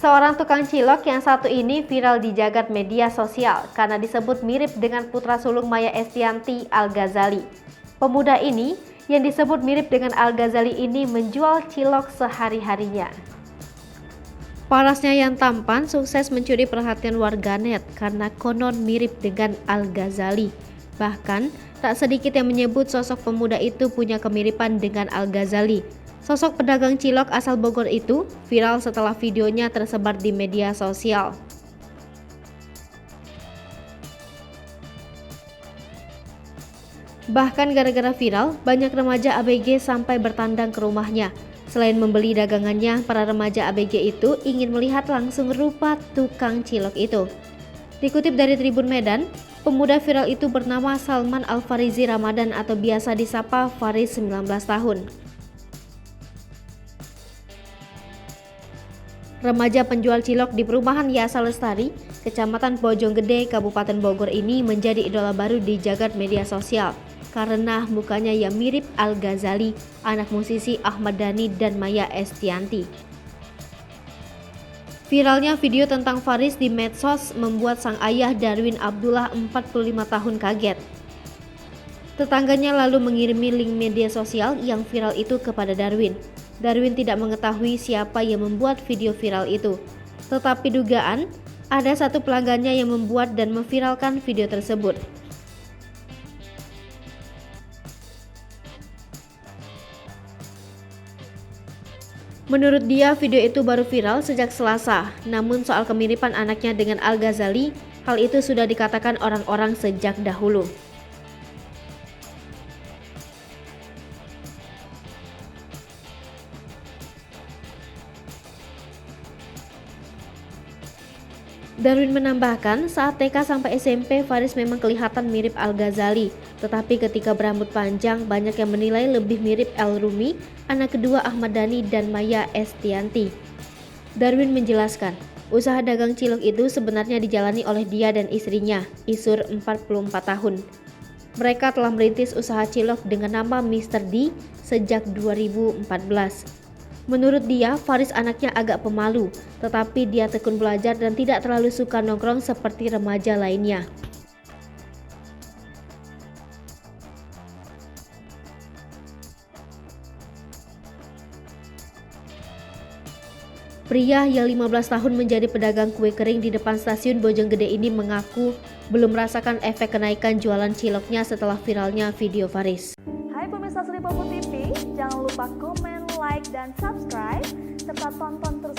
Seorang tukang cilok yang satu ini viral di jagat media sosial karena disebut mirip dengan putra sulung Maya Estianty, Al-Ghazali. Pemuda ini yang disebut mirip dengan Al-Ghazali ini menjual cilok sehari-harinya. Parasnya yang tampan sukses mencuri perhatian warganet karena konon mirip dengan Al-Ghazali. Bahkan, tak sedikit yang menyebut sosok pemuda itu punya kemiripan dengan Al-Ghazali. Sosok pedagang cilok asal Bogor itu viral setelah videonya tersebar di media sosial. Bahkan gara-gara viral, banyak remaja ABG sampai bertandang ke rumahnya. Selain membeli dagangannya, para remaja ABG itu ingin melihat langsung rupa tukang cilok itu. Dikutip dari Tribun Medan, pemuda viral itu bernama Salman Al-Farizi Ramadan atau biasa disapa Faris 19 tahun. Remaja penjual cilok di perumahan Yasa Lestari, Kecamatan Bojonggede, Kabupaten Bogor ini menjadi idola baru di jagat media sosial karena mukanya yang mirip Al-Ghazali, anak musisi Ahmad Dhani dan Maya Estianty. Viralnya video tentang Faris di medsos membuat sang ayah Darwin Abdullah 45 tahun kaget. Tetangganya lalu mengirimi link media sosial yang viral itu kepada Darwin. Darwin tidak mengetahui siapa yang membuat video viral itu. Tetapi dugaan, ada satu pelanggannya yang membuat dan memviralkan video tersebut. Menurut dia, video itu baru viral sejak Selasa. Namun soal kemiripan anaknya dengan Al-Ghazali, hal itu sudah dikatakan orang-orang sejak dahulu. Darwin menambahkan, saat TK sampai SMP, Faris memang kelihatan mirip Al-Ghazali. Tetapi ketika berambut panjang, banyak yang menilai lebih mirip El Rumi, anak kedua Ahmad Dhani dan Maya Estianty. Darwin menjelaskan, usaha dagang cilok itu sebenarnya dijalani oleh dia dan istrinya, Isur 44 tahun. Mereka telah merintis usaha cilok dengan nama Mr. D sejak 2014. Menurut dia, Faris anaknya agak pemalu, tetapi dia tekun belajar dan tidak terlalu suka nongkrong seperti remaja lainnya. Pria yang 15 tahun menjadi pedagang kue kering di depan stasiun Bojonggede ini mengaku belum merasakan efek kenaikan jualan ciloknya setelah viralnya video Faris. Hai pemirsa Sri Popo TV, jangan lupa komen, like, dan subscribe, serta tonton terus